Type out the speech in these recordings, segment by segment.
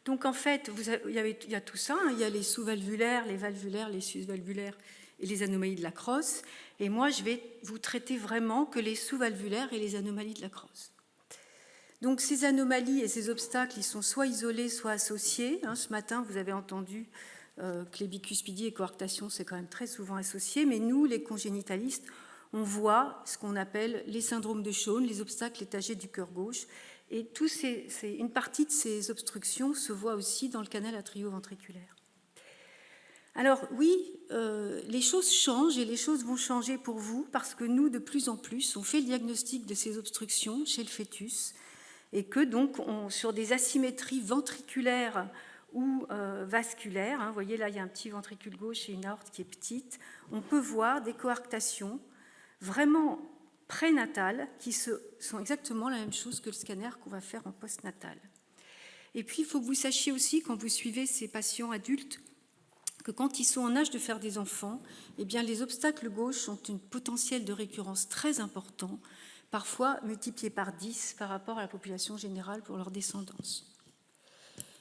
Donc en fait, il y a tout ça, hein, il y a les sous-valvulaires, les sus-valvulaires et les anomalies de la crosse. Et moi, je vais vous traiter vraiment que les sous-valvulaires et les anomalies de la crosse. Donc ces anomalies et ces obstacles, ils sont soit isolés, soit associés. Hein, ce matin, vous avez entendu que les bicuspidie et coarctation, c'est quand même très souvent associé. Mais nous, les congénitalistes, on voit ce qu'on appelle les syndromes de Shawn, les obstacles étagés du cœur gauche. Et une partie de ces obstructions se voit aussi dans le canal atrioventriculaire. Alors oui, les choses changent et les choses vont changer pour vous parce que nous, de plus en plus, on fait le diagnostic de ces obstructions chez le fœtus et que donc, sur des asymétries ventriculaires ou vasculaires, hein, vous voyez là, il y a un petit ventricule gauche et une aorte qui est petite, on peut voir des coarctations vraiment prénatales qui sont exactement la même chose que le scanner qu'on va faire en postnatal. Et puis, il faut que vous sachiez aussi, quand vous suivez ces patients adultes, que quand ils sont en âge de faire des enfants, eh bien, les obstacles gauches ont un potentiel de récurrence très important, parfois multiplié par 10 par rapport à la population générale pour leur descendance.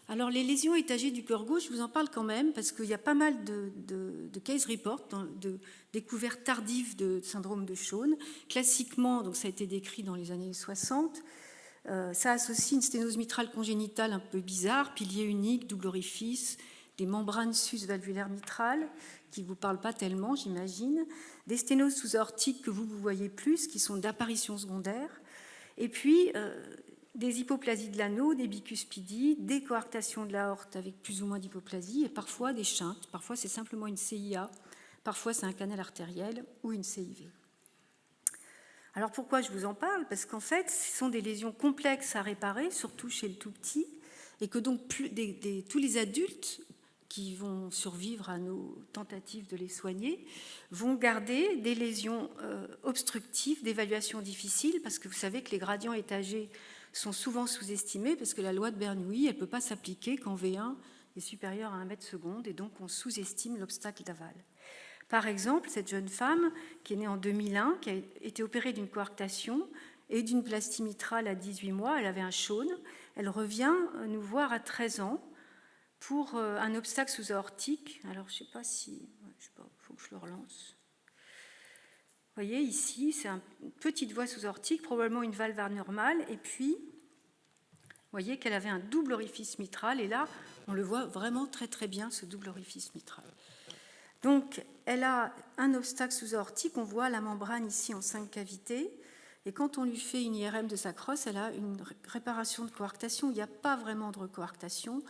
Alors, les lésions étagées du cœur gauche, je vous en parle quand même, parce qu'il y a pas mal de case reports, de découvertes tardives de syndrome de Shawn. Classiquement, donc ça a été décrit dans les années 60, ça associe une sténose mitrale congénitale un peu bizarre, pilier unique, double orifice, des membranes sus-valvulaires mitrales, qui ne vous parlent pas tellement, j'imagine, des sténoses sous-aortiques que vous voyez plus, qui sont d'apparition secondaire, et puis des hypoplasies de l'anneau, des bicuspidies, des coarctations de l'aorte avec plus ou moins d'hypoplasie, et parfois des shunts, parfois c'est simplement une CIA, parfois c'est un canal artériel ou une CIV. Alors pourquoi je vous en parle? Parce qu'en fait, ce sont des lésions complexes à réparer, surtout chez le tout petit, et que donc tous les adultes qui vont survivre à nos tentatives de les soigner vont garder des lésions obstructives, d'évaluation difficile, parce que vous savez que les gradients étagés sont souvent sous-estimés, parce que la loi de Bernoulli, elle ne peut pas s'appliquer quand V1 est supérieur à 1 mètre seconde, et donc on sous-estime l'obstacle d'aval. Par exemple, cette jeune femme qui est née en 2001, qui a été opérée d'une coarctation et d'une plastie mitrale à 18 mois, elle avait un Shawn, elle revient nous voir à 13 ans pour un obstacle sous-aortique. Alors, je ne sais pas si... il faut que je le relance. Vous voyez, ici, c'est une petite voie sous-aortique, probablement une valve anormale, et puis, vous voyez qu'elle avait un double orifice mitral, et là, on le voit vraiment très très bien, ce double orifice mitral. Donc, elle a un obstacle sous-aortique, on voit la membrane ici en 5 cavités, et quand on lui fait une IRM de sa crosse, elle a une réparation de coarctation. Il n'y a pas vraiment de recoarctation,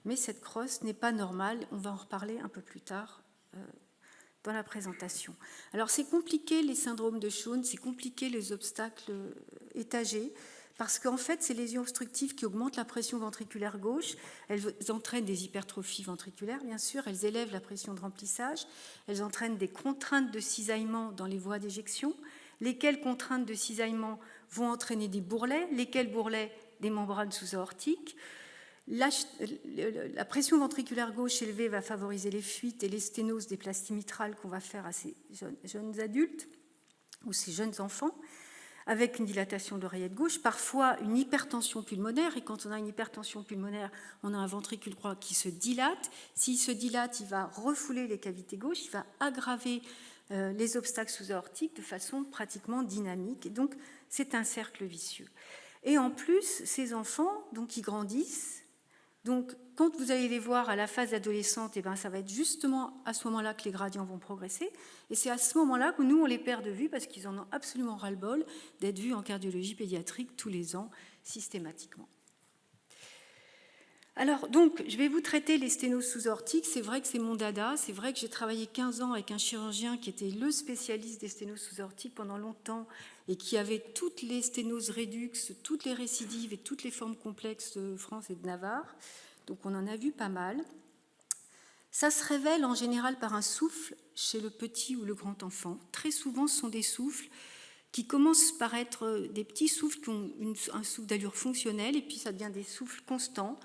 mais cette crosse n'est pas normale. On va en reparler un peu plus tard dans la présentation. Alors, c'est compliqué les syndromes de Shawn, c'est compliqué les obstacles étagés, parce qu'en fait, ces lésions obstructives qui augmentent la pression ventriculaire gauche, elles entraînent des hypertrophies ventriculaires, bien sûr, elles élèvent la pression de remplissage, elles entraînent des contraintes de cisaillement dans les voies d'éjection, lesquelles contraintes de cisaillement vont entraîner des bourrelets, lesquels bourrelets des membranes sous-aortiques. La pression ventriculaire gauche élevée va favoriser les fuites et les sténoses des plasties mitrales qu'on va faire à ces jeunes adultes ou ces jeunes enfants, avec une dilatation de l'oreillette gauche, parfois une hypertension pulmonaire, et quand on a une hypertension pulmonaire, on a un ventricule droit qui se dilate. S'il se dilate, il va refouler les cavités gauches, il va aggraver les obstacles sous-aortiques de façon pratiquement dynamique, et donc c'est un cercle vicieux. Et en plus, ces enfants, donc, ils grandissent. Donc, quand vous allez les voir à la phase adolescente, eh bien, ça va être justement à ce moment-là que les gradients vont progresser. Et c'est à ce moment-là que nous, on les perd de vue parce qu'ils en ont absolument ras-le-bol d'être vus en cardiologie pédiatrique tous les ans, systématiquement. Alors, donc, je vais vous traiter les sténoses sous-aortiques. C'est vrai que c'est mon dada. C'est vrai que j'ai travaillé 15 ans avec un chirurgien qui était le spécialiste des sténoses sous-aortiques pendant longtemps et qui avait toutes les sténoses rédux, toutes les récidives et toutes les formes complexes de France et de Navarre. Donc, on en a vu pas mal. Ça se révèle en général par un souffle chez le petit ou le grand enfant. Très souvent, ce sont des souffles qui commencent par être des petits souffles qui ont un souffle d'allure fonctionnelle et puis ça devient des souffles constants.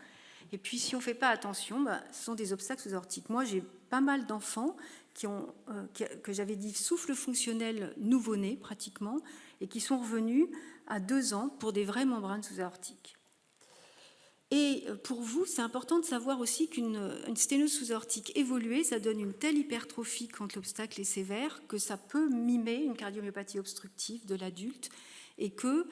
Et puis, si on ne fait pas attention, ce sont des obstacles sous-aortiques. Moi, j'ai pas mal d'enfants que j'avais dit souffle fonctionnel nouveau-né, pratiquement, et qui sont revenus à 2 ans pour des vraies membranes sous-aortiques. Et Et pour vous, c'est important de savoir aussi qu'une sténose sous-aortique évoluée, ça donne une telle hypertrophie quand l'obstacle est sévère que ça peut mimer une cardiomyopathie obstructive de l'adulte et que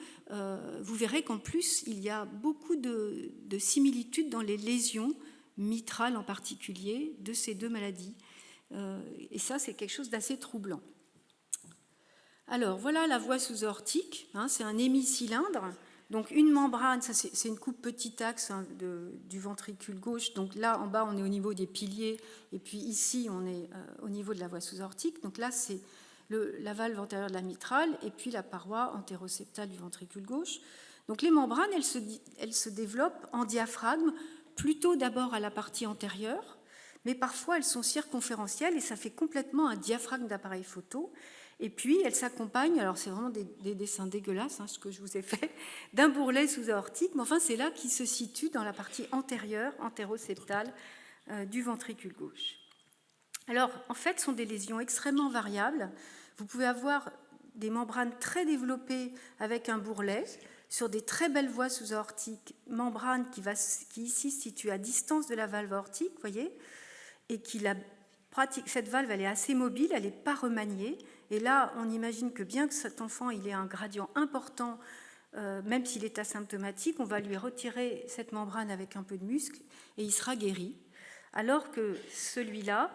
vous verrez qu'en plus, il y a beaucoup de similitudes dans les lésions mitrales en particulier de ces deux maladies. Et ça, c'est quelque chose d'assez troublant. Alors, voilà la voie sous-aortique, hein, c'est un hémicylindre. Donc une membrane, ça c'est une coupe petit axe hein, du ventricule gauche. Donc là, en bas, on est au niveau des piliers. Et puis ici, on est au niveau de la voie sous-aortique. Donc là, c'est la valve antérieure de la mitrale et puis la paroi antéroseptale du ventricule gauche. Donc les membranes, elles se développent en diaphragme, plutôt d'abord à la partie antérieure, mais parfois elles sont circonférentielles et ça fait complètement un diaphragme d'appareil photo. Et puis, elle s'accompagne, alors c'est vraiment des dessins dégueulasses, hein, ce que je vous ai fait, d'un bourrelet sous-aortique, mais enfin, c'est là qu'il se situe dans la partie antérieure, antéroseptale du ventricule gauche. Alors, en fait, ce sont des lésions extrêmement variables. Vous pouvez avoir des membranes très développées avec un bourrelet sur des très belles voies sous-aortiques, membrane qui ici se situe à distance de la valve aortique, vous voyez, et cette valve, elle est assez mobile, elle n'est pas remaniée. Et là, on imagine que bien que cet enfant il ait un gradient important, même s'il est asymptomatique, on va lui retirer cette membrane avec un peu de muscle et il sera guéri. Alors que celui-là,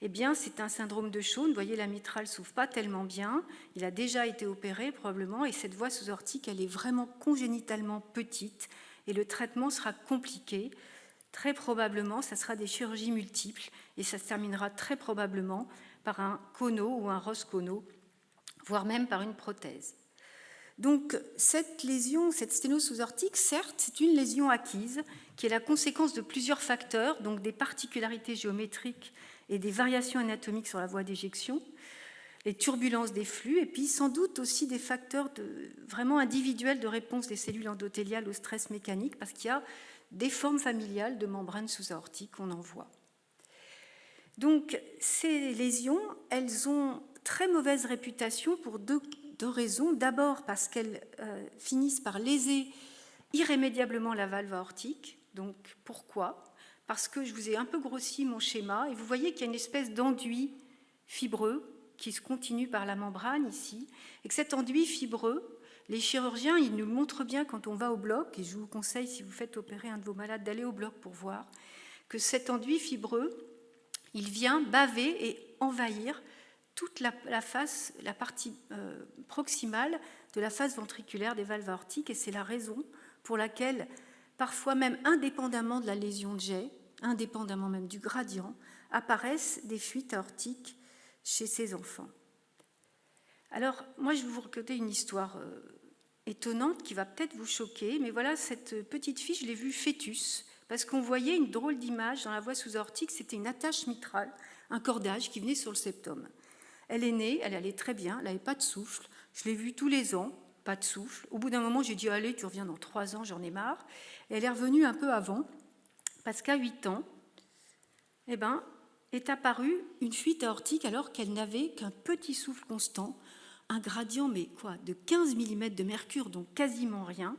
eh bien, c'est un syndrome de Shawn. Vous voyez, la mitrale ne s'ouvre pas tellement bien. Il a déjà été opéré probablement et cette voie sous-aortique, elle est vraiment congénitalement petite et le traitement sera compliqué. Très probablement, ça sera des chirurgies multiples et ça se terminera très probablement par un cono ou un Roscono, voire même par une prothèse. Donc, cette lésion, cette sténose sous-aortique, certes, c'est une lésion acquise qui est la conséquence de plusieurs facteurs, donc des particularités géométriques et des variations anatomiques sur la voie d'éjection, les turbulences des flux, et puis sans doute aussi des facteurs vraiment individuels de réponse des cellules endothéliales au stress mécanique, parce qu'il y a des formes familiales de membranes sous-aortiques qu'on en voit. Donc, ces lésions, elles ont très mauvaise réputation pour deux raisons. D'abord, parce qu'elles finissent par léser irrémédiablement la valve aortique. Donc, pourquoi ? Parce que je vous ai un peu grossi mon schéma et vous voyez qu'il y a une espèce d'enduit fibreux qui se continue par la membrane ici, et que cet enduit fibreux, les chirurgiens, ils nous le montrent bien quand on va au bloc, et je vous conseille, si vous faites opérer un de vos malades, d'aller au bloc pour voir, que cet enduit fibreux, il vient baver et envahir toute la partie proximale de la face ventriculaire des valves aortiques, et c'est la raison pour laquelle, parfois même indépendamment de la lésion de jet, indépendamment même du gradient, apparaissent des fuites aortiques chez ces enfants. Alors, moi, je vais vous raconter une histoire étonnante qui va peut-être vous choquer, mais voilà, cette petite fille, je l'ai vue fœtus, parce qu'on voyait une drôle d'image dans la voie sous-aortique, c'était une attache mitrale, un cordage qui venait sur le septum. Elle est née, elle allait très bien, elle n'avait pas de souffle, je l'ai vue tous les ans, pas de souffle. Au bout d'un moment, j'ai dit, allez, tu reviens dans 3 ans, j'en ai marre. Et elle est revenue un peu avant, parce qu'à 8 ans, eh ben, est apparue une fuite aortique alors qu'elle n'avait qu'un petit souffle constant, un gradient de 15 mm de mercure, donc quasiment rien.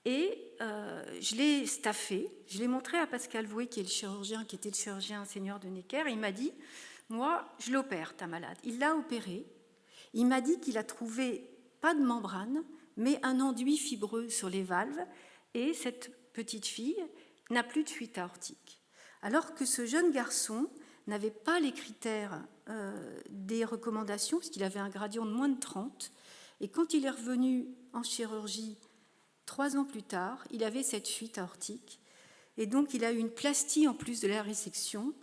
Et je l'ai staffé, je l'ai montré à Pascal Voué, qui était le chirurgien senior de Necker, et il m'a dit, moi, je l'opère, ta malade. Il l'a opéré, il m'a dit qu'il a trouvé pas de membrane, mais un enduit fibreux sur les valves, et cette petite fille n'a plus de fuite aortique. Alors que ce jeune garçon n'avait pas les critères des recommandations, parce qu'il avait un gradient de moins de 30, et quand il est revenu en chirurgie 3 ans plus tard, il avait cette fuite aortique, et donc il a eu une plastie en plus de la résection,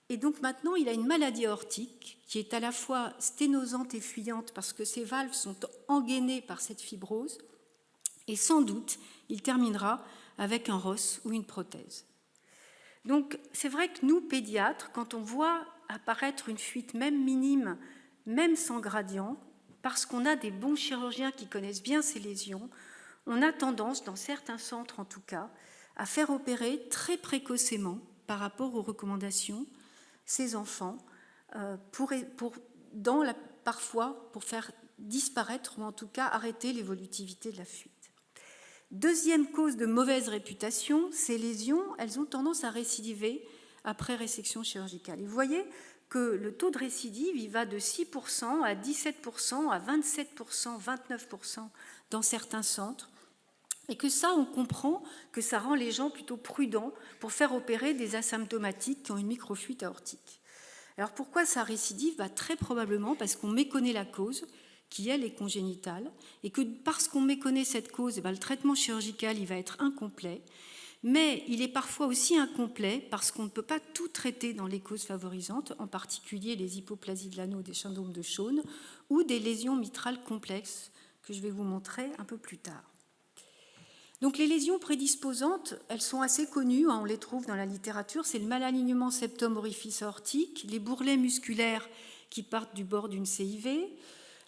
et donc maintenant il a une maladie aortique qui est à la fois sténosante et fuyante parce que ses valves sont engainées par cette fibrose, et sans doute il terminera avec un ROS ou une prothèse. Donc c'est vrai que nous, pédiatres, quand on voit apparaître une fuite même minime, même sans gradient, parce qu'on a des bons chirurgiens qui connaissent bien ces lésions, on a tendance, dans certains centres en tout cas, à faire opérer très précocement par rapport aux recommandations ces enfants, parfois pour faire disparaître ou en tout cas arrêter l'évolutivité de la fuite. Deuxième cause de mauvaise réputation, ces lésions, elles ont tendance à récidiver après résection chirurgicale. Et vous voyez que le taux de récidive, il va de 6% à 17%, à 27%, 29% dans certains centres. Et que ça, on comprend que ça rend les gens plutôt prudents pour faire opérer des asymptomatiques qui ont une microfuite aortique. Alors pourquoi ça récidive? Très probablement parce qu'on méconnaît la cause, qui elle est congénitale, et que parce qu'on méconnaît cette cause, le traitement chirurgical il va être incomplet, mais il est parfois aussi incomplet parce qu'on ne peut pas tout traiter dans les causes favorisantes, en particulier les hypoplasies de l'anneau, des syndromes de Shawn, ou des lésions mitrales complexes, que je vais vous montrer un peu plus tard. Donc les lésions prédisposantes, elles sont assez connues, on les trouve dans la littérature, c'est le malalignement septum-orifice aortique, les bourrelets musculaires qui partent du bord d'une CIV,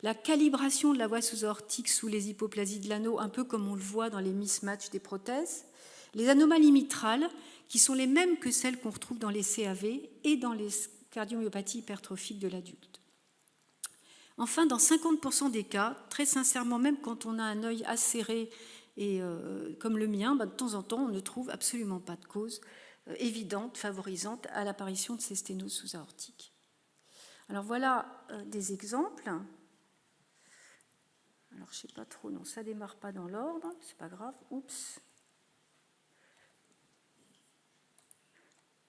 la calibration de la voie sous-aortique sous les hypoplasies de l'anneau, un peu comme on le voit dans les mismatchs des prothèses, les anomalies mitrales, qui sont les mêmes que celles qu'on retrouve dans les CAV et dans les cardiomyopathies hypertrophiques de l'adulte. Enfin, dans 50% des cas, très sincèrement, même quand on a un œil acéré et comme le mien, de temps en temps, on ne trouve absolument pas de cause évidente, favorisante à l'apparition de ces sténoses sous-aortiques. Alors voilà des exemples. Alors je ne sais pas trop, non, ça ne démarre pas dans l'ordre, c'est pas grave, oups.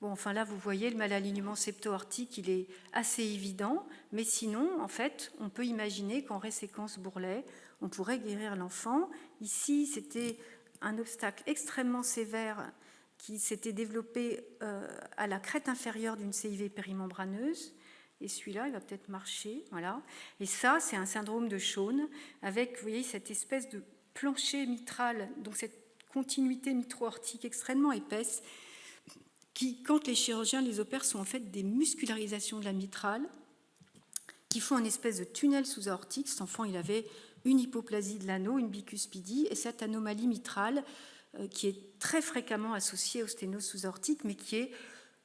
Bon, enfin là, vous voyez, le malalignement septo-aortique, il est assez évident, mais sinon, en fait, on peut imaginer qu'en réséquence bourrelet, on pourrait guérir l'enfant. Ici, c'était un obstacle extrêmement sévère qui s'était développé à la crête inférieure d'une CIV périmembraneuse. Et celui-là, il va peut-être marcher, voilà. Et ça, c'est un syndrome de Shawn, avec, vous voyez, cette espèce de plancher mitral, donc cette continuité mitro-aortique extrêmement épaisse, qui, quand les chirurgiens les opèrent, sont en fait des muscularisations de la mitrale, qui font une espèce de tunnel sous-aortique. Cet enfant, il avait une hypoplasie de l'anneau, une bicuspidie, et cette anomalie mitrale, qui est très fréquemment associée aux sténoses sous-aortiques, mais qui est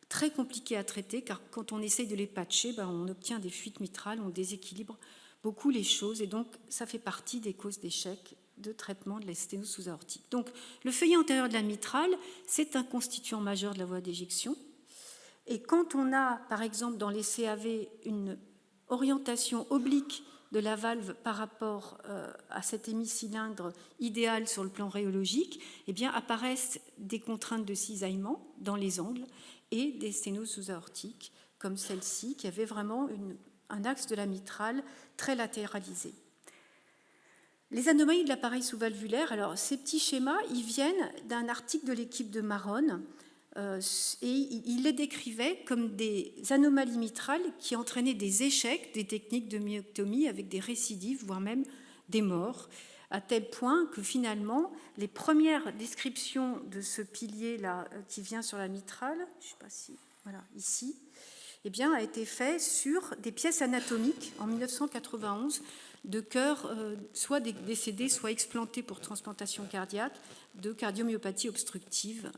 très compliqué à traiter, car quand on essaye de les patcher, on obtient des fuites mitrales, on déséquilibre beaucoup les choses, et donc ça fait partie des causes d'échec de traitement de la sténose sous-aortique. Donc le feuillet antérieur de la mitrale, c'est un constituant majeur de la voie d'éjection, et quand on a, par exemple, dans les CAV, une orientation oblique de la valve par rapport à cet hémicylindre idéal sur le plan rhéologique, eh bien, apparaissent des contraintes de cisaillement dans les angles, et des sténoses sous-aortiques, comme celle-ci, qui avait vraiment un axe de la mitrale très latéralisé. Les anomalies de l'appareil sous-valvulaire, alors ces petits schémas, ils viennent d'un article de l'équipe de Maron, et il les décrivait comme des anomalies mitrales qui entraînaient des échecs des techniques de myectomie avec des récidives, voire même des morts, à tel point que finalement, les premières descriptions de ce pilier-là qui vient sur la mitrale, je ne sais pas si, voilà, ici, eh bien, a été fait sur des pièces anatomiques en 1991 de cœurs soit décédés, soit explantés pour transplantation cardiaque, de cardiomyopathie obstructive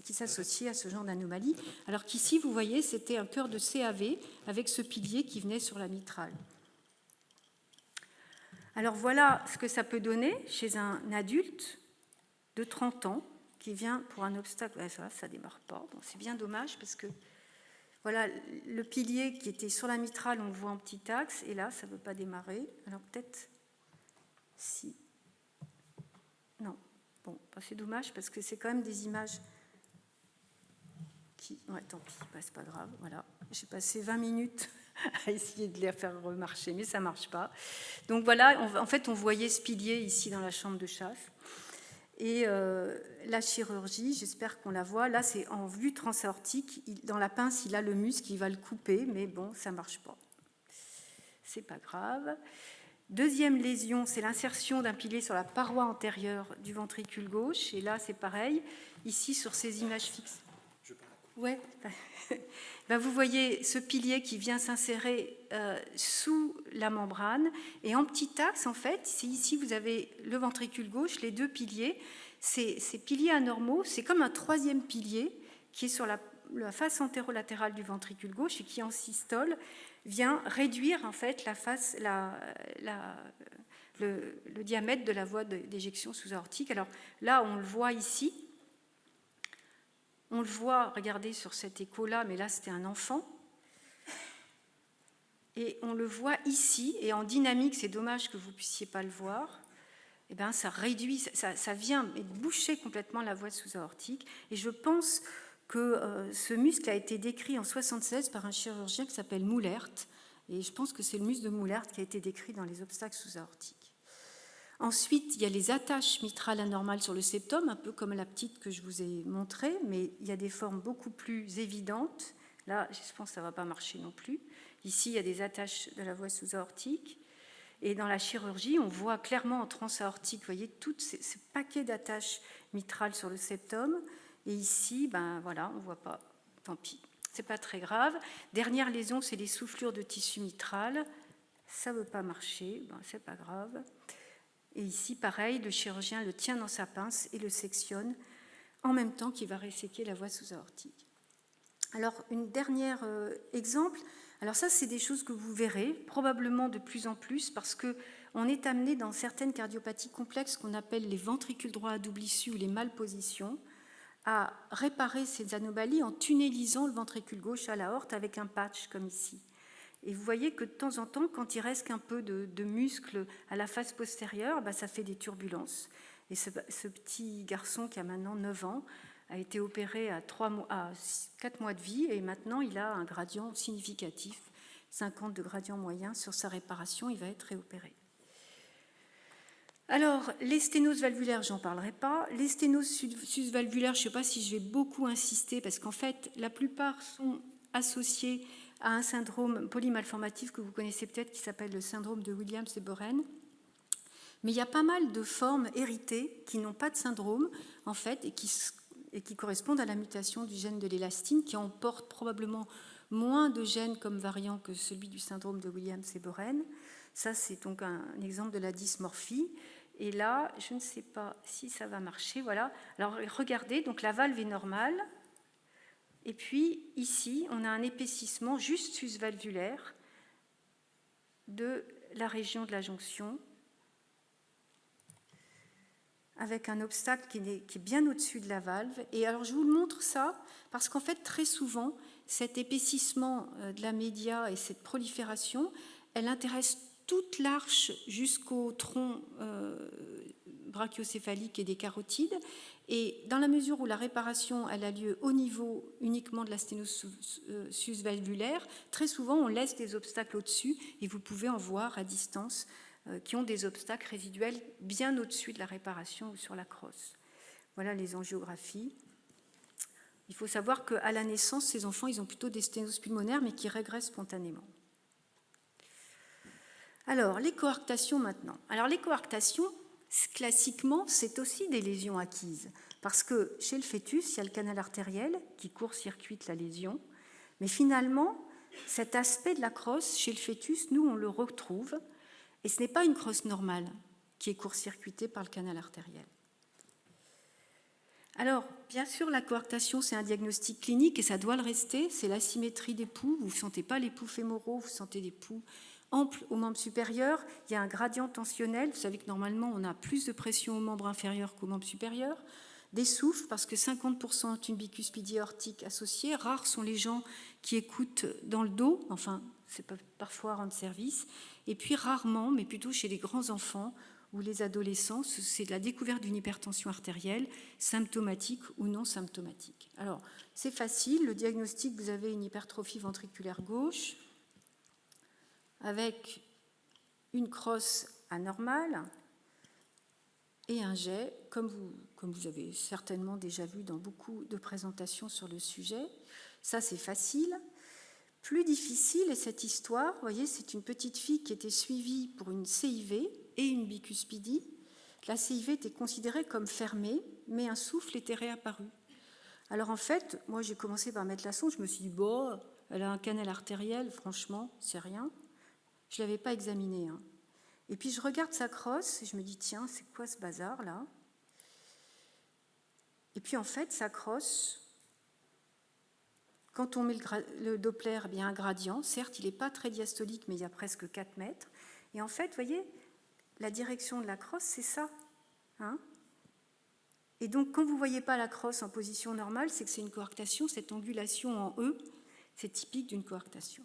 qui s'associe à ce genre d'anomalie. Alors qu'ici, vous voyez, c'était un cœur de CAV avec ce pilier qui venait sur la mitrale. Alors voilà ce que ça peut donner chez un adulte de 30 ans qui vient pour un obstacle. Ça ne démarre pas. Bon, c'est bien dommage parce que voilà, le pilier qui était sur la mitrale, on le voit en petit axe, et là, ça ne veut pas démarrer. Alors peut-être si. Non. Bon, c'est dommage parce que c'est quand même des images qui. Ouais, tant pis, c'est pas grave. Voilà. J'ai passé 20 minutes à essayer de les faire remarcher, mais ça ne marche pas. Donc voilà, en fait, on voyait ce pilier ici dans la chambre de chasse. Et la chirurgie, j'espère qu'on la voit. Là, c'est en vue transaortique. Dans la pince, il a le muscle, il va le couper, mais bon, ça ne marche pas. C'est pas grave. Deuxième lésion, c'est l'insertion d'un pilier sur la paroi antérieure du ventricule gauche. Et là, c'est pareil. Ici, sur ces images fixes. Ouais. Vous voyez ce pilier qui vient s'insérer sous la membrane, et en petit axe, en fait, ici vous avez le ventricule gauche, les deux piliers. Ces piliers anormaux, c'est comme un troisième pilier qui est sur la face antérolatérale du ventricule gauche et qui, en systole, vient réduire en fait la le diamètre de la voie d'éjection sous-aortique. Alors là, on le voit ici. On le voit, regardez sur cet écho-là, mais là, c'était un enfant. Et on le voit ici, et en dynamique, c'est dommage que vous ne puissiez pas le voir, eh bien, ça réduit, ça vient boucher complètement la voie sous-aortique. Et je pense que ce muscle a été décrit en 1976 par un chirurgien qui s'appelle Moulert. Et je pense que c'est le muscle de Moulert qui a été décrit dans les obstacles sous-aortiques. Ensuite, il y a les attaches mitrales anormales sur le septum, un peu comme la petite que je vous ai montrée, mais il y a des formes beaucoup plus évidentes. Là, je pense que ça ne va pas marcher non plus. Ici, il y a des attaches de la voie sous-aortique. Et dans la chirurgie, on voit clairement en transaortique, vous voyez, tout ce paquet d'attaches mitrales sur le septum. Et ici, ben voilà, on ne voit pas, tant pis. Ce n'est pas très grave. Dernière lésion, c'est les soufflures de tissu mitral. Ça ne veut pas marcher, ben, ce n'est pas grave. Et ici, pareil, le chirurgien le tient dans sa pince et le sectionne en même temps qu'il va resséquer la voie sous-aortique. Alors, une dernière exemple. Alors ça, c'est des choses que vous verrez probablement de plus en plus parce qu'on est amené dans certaines cardiopathies complexes qu'on appelle les ventricules droits à double issue ou les malpositions à réparer ces anomalies en tunnelisant le ventricule gauche à l'aorte avec un patch comme ici. Et vous voyez que de temps en temps, quand il reste un peu de muscle à la face postérieure, bah, ça fait des turbulences. Et ce petit garçon qui a maintenant 9 ans a été opéré à 4 mois de vie et maintenant il a un gradient significatif, 50 de gradient moyen sur sa réparation, il va être réopéré. Alors, les sténoses valvulaires, j'en parlerai pas. Les sténoses susvalvulaires, je ne sais pas si je vais beaucoup insister parce qu'en fait, la plupart sont associées à un syndrome polymalformatif que vous connaissez peut-être qui s'appelle le syndrome de Williams et Boren. Mais il y a pas mal de formes héritées qui n'ont pas de syndrome en fait et qui correspondent à la mutation du gène de l'élastine qui emporte probablement moins de gènes comme variant que celui du syndrome de Williams et Boren. Ça, c'est donc un exemple de la dysmorphie. Et là, je ne sais pas si ça va marcher. Voilà. Alors, regardez, donc la valve est normale. Et puis, ici, on a un épaississement juste susvalvulaire de la région de la jonction avec un obstacle qui est bien au-dessus de la valve. Et alors, je vous le montre ça parce qu'en fait, très souvent, cet épaississement de la média et cette prolifération, elle intéresse toute l'arche jusqu'au tronc brachiocéphalique et des carotides. Et dans la mesure où la réparation elle a lieu au niveau uniquement de la sténose susvalvulaire, très souvent on laisse des obstacles au-dessus et vous pouvez en voir à distance qui ont des obstacles résiduels bien au-dessus de la réparation ou sur la crosse. Voilà les angiographies. Il faut savoir qu'à la naissance, ces enfants, ils ont plutôt des sténoses pulmonaires mais qui régressent spontanément. Alors, les coarctations maintenant. Alors, les coarctations, classiquement, c'est aussi des lésions acquises. Parce que chez le fœtus, il y a le canal artériel qui court-circuite la lésion. Mais finalement, cet aspect de la crosse, chez le fœtus, nous, on le retrouve. Et ce n'est pas une crosse normale qui est court-circuitée par le canal artériel. Alors, bien sûr, la coarctation, c'est un diagnostic clinique et ça doit le rester. C'est l'asymétrie des pouls. Vous ne sentez pas les pouls fémoraux, vous sentez des pouls amples aux membres supérieurs. Il y a un gradient tensionnel. Vous savez que normalement, on a plus de pression aux membres inférieurs qu'aux membres supérieurs. Des souffles, parce que 50% ont une bicuspidie aortique associée. Rares sont les gens qui écoutent dans le dos. Enfin, ça peut parfois rendre service. Et puis, rarement, mais plutôt chez les grands enfants, ou les adolescents, c'est de la découverte d'une hypertension artérielle, symptomatique ou non symptomatique. Alors, c'est facile, le diagnostic, vous avez une hypertrophie ventriculaire gauche, avec une crosse anormale et un jet, comme vous avez certainement déjà vu dans beaucoup de présentations sur le sujet. Ça, c'est facile. Plus difficile est cette histoire. Vous voyez, c'est une petite fille qui était suivie pour une CIV et une bicuspidie. La CIV était considérée comme fermée, mais un souffle était réapparu. Alors en fait, moi j'ai commencé par mettre la sonde, je me suis dit, bon, elle a un canal artériel, franchement, c'est rien. Je ne l'avais pas examinée. Hein. Et puis je regarde sa crosse et je me dis, tiens, c'est quoi ce bazar là? Et puis en fait, sa crosse, quand on met le Doppler, il y a un gradient. Certes, il n'est pas très diastolique, mais il y a presque 4 mètres. Et en fait, vous voyez, la direction de la crosse, c'est ça. Hein? Et donc, quand vous ne voyez pas la crosse en position normale, c'est que c'est une coarctation. Cette angulation en E, c'est typique d'une coarctation.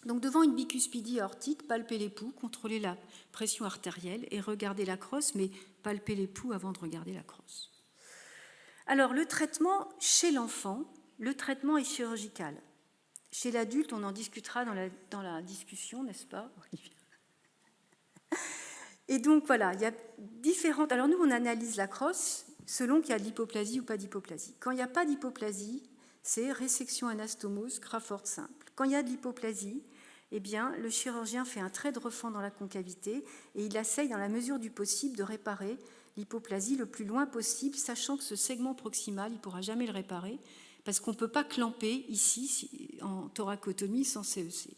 Donc, devant une bicuspidie aortique, palpez les pouls, contrôlez la pression artérielle et regardez la crosse, mais palpez les pouls avant de regarder la crosse. Alors, le traitement chez l'enfant, le traitement est chirurgical. Chez l'adulte, on en discutera dans la discussion, n'est-ce pas, Olivier ? Et donc, voilà, il y a différentes... Alors, nous, on analyse la crosse selon qu'il y a de l'hypoplasie ou pas d'hypoplasie. Quand il n'y a pas d'hypoplasie, c'est résection anastomose, Crawford simple. Quand il y a de l'hypoplasie, eh bien, le chirurgien fait un trait de refend dans la concavité et il essaye, dans la mesure du possible, de réparer l'hypoplasie le plus loin possible, sachant que ce segment proximal, il ne pourra jamais le réparer, parce qu'on ne peut pas clamper ici, en thoracotomie, sans CEC.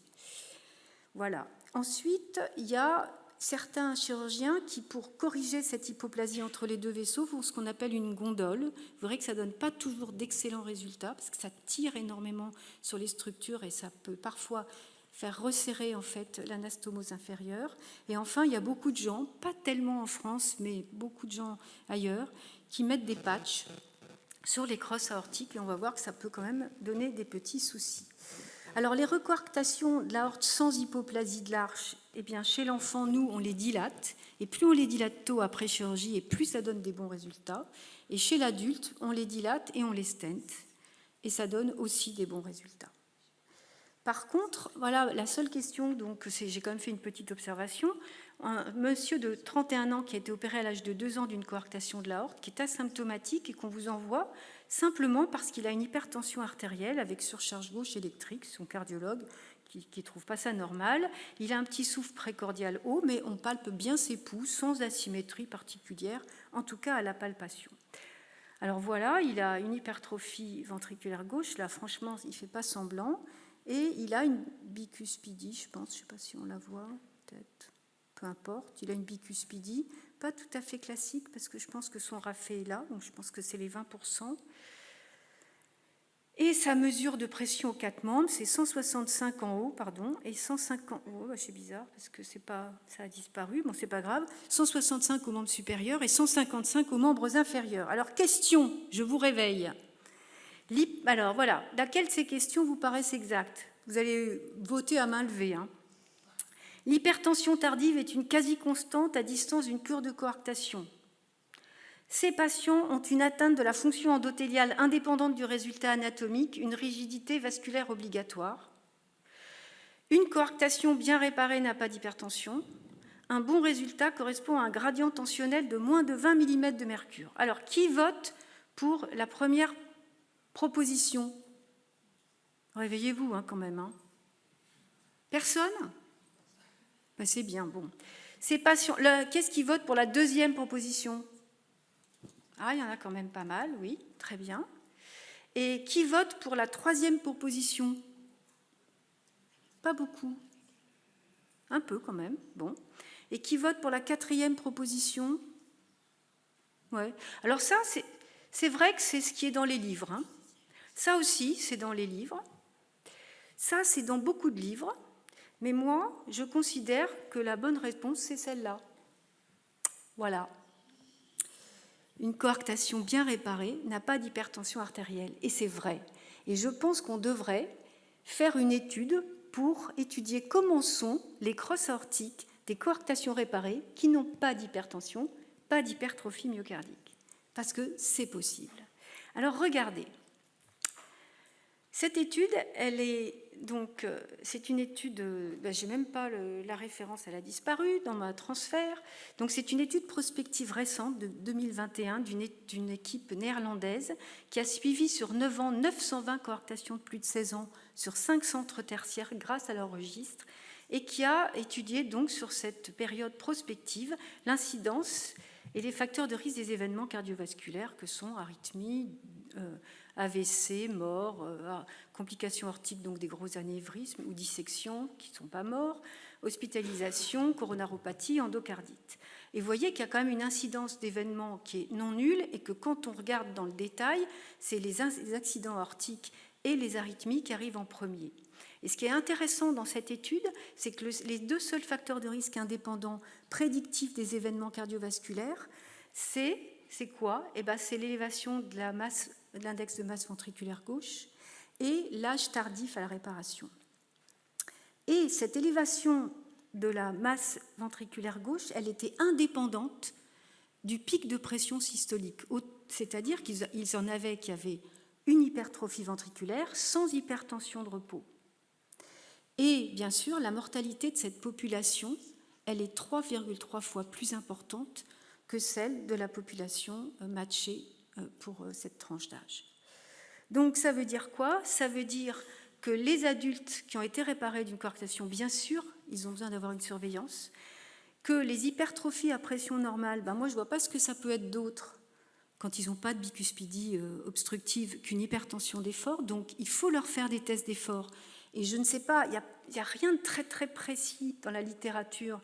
Voilà. Ensuite, il y a certains chirurgiens qui, pour corriger cette hypoplasie entre les deux vaisseaux, font ce qu'on appelle une gondole. Vous verrez que ça ne donne pas toujours d'excellents résultats, parce que ça tire énormément sur les structures et ça peut parfois faire resserrer en fait l'anastomose inférieure. Et enfin, il y a beaucoup de gens, pas tellement en France, mais beaucoup de gens ailleurs, qui mettent des patchs sur les crosses aortiques et on va voir que ça peut quand même donner des petits soucis. Alors, les recoarctations de l'aorte sans hypoplasie de l'arche, eh bien, chez l'enfant, nous, on les dilate. Et plus on les dilate tôt après chirurgie, et plus ça donne des bons résultats. Et chez l'adulte, on les dilate et on les stent. Et ça donne aussi des bons résultats. Par contre, voilà la seule question, donc j'ai quand même fait une petite observation. Un monsieur de 31 ans qui a été opéré à l'âge de 2 ans d'une coarctation de l'aorte, qui est asymptomatique et qu'on vous envoie simplement parce qu'il a une hypertension artérielle avec surcharge gauche électrique, son cardiologue qui ne trouve pas ça normal. Il a un petit souffle précordial haut, mais on palpe bien ses pouls sans asymétrie particulière, en tout cas à la palpation. Alors voilà, il a une hypertrophie ventriculaire gauche, là franchement il ne fait pas semblant. Et il a une bicuspidie, je pense, je ne sais pas si on la voit, peut-être, peu importe. Il a une bicuspidie, pas tout à fait classique, parce que je pense que son rafé est là, donc je pense que c'est les 20%. Et sa mesure de pression aux 4 membres, c'est 165 en haut, pardon, et 150... Oh, bah c'est bizarre, parce que c'est pas, ça a disparu, bon, c'est pas grave. 165 aux membres supérieurs et 155 aux membres inférieurs. Alors, question, je vous réveille. Alors voilà, laquelle de ces questions vous paraissent exactes? Vous allez voter à main levée. Hein. L'hypertension tardive est une quasi-constante à distance d'une cure de coarctation. Ces patients ont une atteinte de la fonction endothéliale indépendante du résultat anatomique, une rigidité vasculaire obligatoire. Une coarctation bien réparée n'a pas d'hypertension. Un bon résultat correspond à un gradient tensionnel de moins de 20 mm de mercure. Alors, qui vote pour la première proposition? Réveillez-vous quand même. Hein. Personne? Ben, c'est bien, bon. Ces patients, qu'est-ce qui vote pour la deuxième proposition? Ah, il y en a quand même pas mal, oui, très bien. Et qui vote pour la troisième proposition? Pas beaucoup. Un peu quand même, bon. Et qui vote pour la quatrième proposition? Ouais. Alors ça, c'est vrai que c'est ce qui est dans les livres. Hein. Ça aussi, c'est dans les livres. Ça, c'est dans beaucoup de livres. Mais moi, je considère que la bonne réponse, c'est celle-là. Voilà. Une coarctation bien réparée n'a pas d'hypertension artérielle. Et c'est vrai. Et je pense qu'on devrait faire une étude pour étudier comment sont les crosses aortiques des coarctations réparées qui n'ont pas d'hypertension, pas d'hypertrophie myocardique. Parce que c'est possible. Alors, regardez. Cette étude, elle est donc, c'est une étude, j'ai même pas la référence, elle a disparu dans ma transfert. Donc, c'est une étude prospective récente de 2021 d'une équipe néerlandaise qui a suivi sur 9 ans 920 coarctations de plus de 16 ans sur 5 centres tertiaires grâce à leur registre et qui a étudié donc sur cette période prospective l'incidence et les facteurs de risque des événements cardiovasculaires que sont arythmie, AVC, mort, complications aortiques, donc des gros anévrismes ou dissections qui ne sont pas morts, hospitalisation, coronaropathie, endocardite. Et vous voyez qu'il y a quand même une incidence d'événements qui est non nulle et que quand on regarde dans le détail, c'est les accidents aortiques et les arythmies qui arrivent en premier. Et ce qui est intéressant dans cette étude, c'est que les deux seuls facteurs de risque indépendants prédictifs des événements cardiovasculaires, c'est quoi? Eh bien, c'est l'élévation de l'index de masse ventriculaire gauche et l'âge tardif à la réparation. Et cette élévation de la masse ventriculaire gauche, elle était indépendante du pic de pression systolique, c'est-à-dire qu'ils en avaient qui avaient une hypertrophie ventriculaire sans hypertension de repos. Et bien sûr, la mortalité de cette population, elle est 3,3 fois plus importante que celle de la population matchée pour cette tranche d'âge. Donc ça veut dire quoi? Ça veut dire que les adultes qui ont été réparés d'une coarctation, bien sûr, ils ont besoin d'avoir une surveillance, que les hypertrophies à pression normale, moi je ne vois pas ce que ça peut être d'autre quand ils n'ont pas de bicuspidie obstructive qu'une hypertension d'effort, donc il faut leur faire des tests d'effort. Et je ne sais pas, il n'y a rien de très très précis dans la littérature,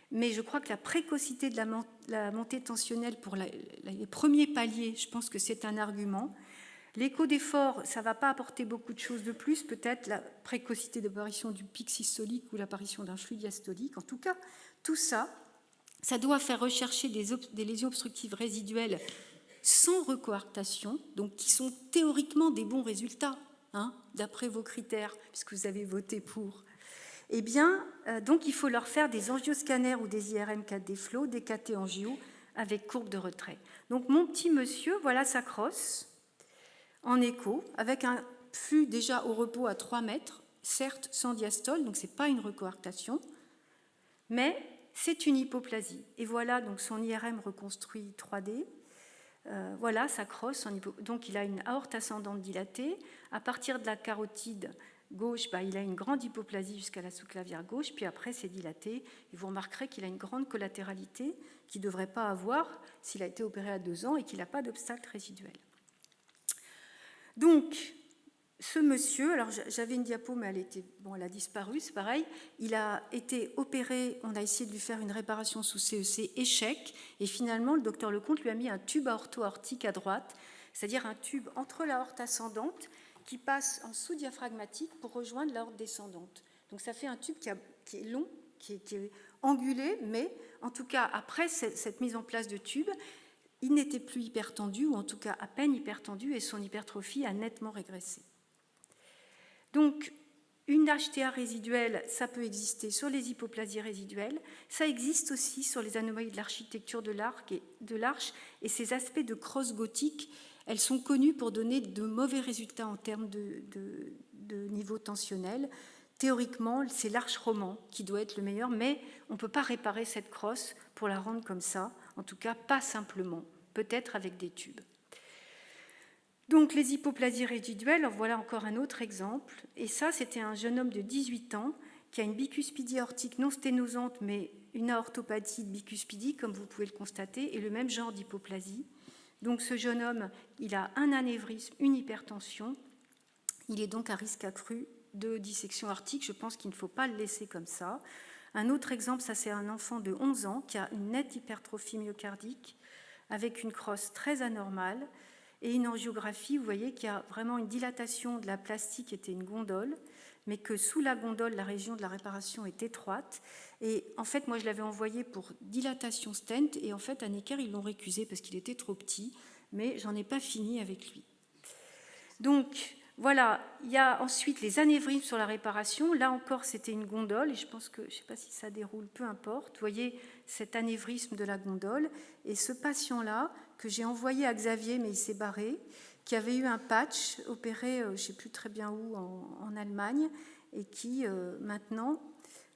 mais je crois que la précocité de la montée tensionnelle pour les premiers paliers, je pense que c'est un argument. L'écho d'effort, ça ne va pas apporter beaucoup de choses de plus, peut-être la précocité d'apparition du pic systolique ou l'apparition d'un flux diastolique. En tout cas, tout ça, ça doit faire rechercher des lésions obstructives résiduelles sans recoarctation, donc qui sont théoriquement des bons résultats, d'après vos critères, puisque vous avez voté pour. Eh bien, donc il faut leur faire des angioscanners ou des IRM 4D flow, des KT angio avec courbe de retrait. Donc mon petit monsieur, voilà sa crosse en écho, avec un flux déjà au repos à 3 mètres, certes sans diastole, donc ce n'est pas une recoarctation, mais c'est une hypoplasie. Et voilà donc son IRM reconstruit 3D. Voilà sa crosse. Donc il a une aorte ascendante dilatée. À partir de la carotide gauche, il a une grande hypoplasie jusqu'à la sous-clavière gauche, puis après c'est dilaté. Et vous remarquerez qu'il a une grande collatéralité qu'il ne devrait pas avoir s'il a été opéré à 2 ans et qu'il n'a pas d'obstacle résiduel. Donc, ce monsieur, alors j'avais une diapo, mais elle a disparu, c'est pareil. Il a été opéré, on a essayé de lui faire une réparation sous CEC, échec, et finalement, le docteur Lecomte lui a mis un tube aorto-aortique à droite, c'est-à-dire un tube entre l'aorte ascendante qui passe en sous-diaphragmatique pour rejoindre l'aorte descendante. Donc ça fait un tube qui est long, qui est angulé, mais en tout cas, après cette mise en place de tube, il n'était plus hypertendu, ou en tout cas à peine hypertendu, et son hypertrophie a nettement régressé. Donc, une HTA résiduelle, ça peut exister sur les hypoplasies résiduelles, ça existe aussi sur les anomalies de l'architecture de l'arche, et ces aspects de crosse gothique, elles sont connues pour donner de mauvais résultats en termes de niveau tensionnel. Théoriquement, c'est l'arche roman qui doit être le meilleur, mais on ne peut pas réparer cette crosse pour la rendre comme ça, en tout cas pas simplement, peut-être avec des tubes. Donc les hypoplasies résiduelles, voilà encore un autre exemple, et ça c'était un jeune homme de 18 ans qui a une bicuspidie aortique non sténosante, mais une aortopathie de bicuspidie, comme vous pouvez le constater, et le même genre d'hypoplasie. Donc ce jeune homme, il a un anévrisme, une hypertension, il est donc à risque accru de dissection aortique, je pense qu'il ne faut pas le laisser comme ça. Un autre exemple, ça c'est un enfant de 11 ans qui a une nette hypertrophie myocardique avec une crosse très anormale et une angiographie, vous voyez qu'il y a vraiment une dilatation de la plastique qui était une gondole, mais que sous la gondole, la région de la réparation est étroite. Et en fait, moi je l'avais envoyé pour dilatation stent, et en fait à Necker ils l'ont récusé parce qu'il était trop petit, mais j'en ai pas fini avec lui. Donc voilà, il y a ensuite les anévrismes sur la réparation. Là encore, c'était une gondole, et je pense que, je ne sais pas si ça déroule, peu importe. Vous voyez cet anévrisme de la gondole. Et ce patient-là, que j'ai envoyé à Xavier, mais il s'est barré, qui avait eu un patch opéré, je ne sais plus très bien où, en Allemagne, et qui maintenant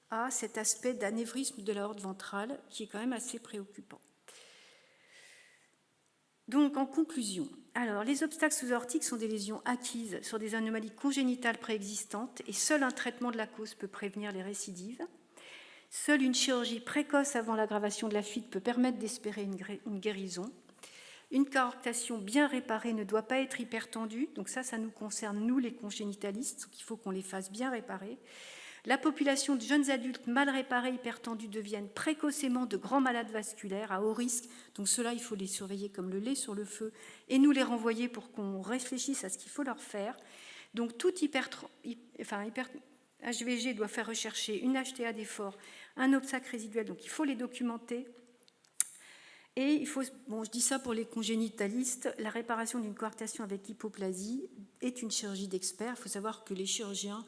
a cet aspect d'anévrisme de l'aorte ventrale qui est quand même assez préoccupant. Donc, en conclusion, alors, les obstacles sous-aortiques sont des lésions acquises sur des anomalies congénitales préexistantes et seul un traitement de la cause peut prévenir les récidives. Seule une chirurgie précoce avant l'aggravation de la fuite peut permettre d'espérer une guérison. Une coarctation bien réparée ne doit pas être hypertendue, donc ça nous concerne, nous les congénitalistes, donc il faut qu'on les fasse bien réparer. La population de jeunes adultes mal réparés, hypertendus, deviennent précocement de grands malades vasculaires à haut risque. Donc ceux-là, il faut les surveiller comme le lait sur le feu et nous les renvoyer pour qu'on réfléchisse à ce qu'il faut leur faire. Donc tout HVG doit faire rechercher une HTA d'effort, un obstacle résiduel, donc il faut les documenter. Et il faut, bon, je dis ça pour les congénitalistes, la réparation d'une coarctation avec hypoplasie est une chirurgie d'expert. Il faut savoir que les chirurgiens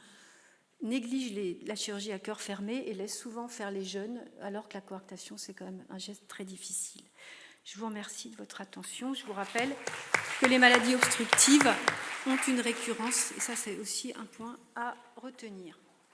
négligent la chirurgie à cœur fermé et laissent souvent faire les jeunes, alors que la coarctation, c'est quand même un geste très difficile. Je vous remercie de votre attention. Je vous rappelle que les maladies obstructives ont une récurrence, et ça, c'est aussi un point à retenir.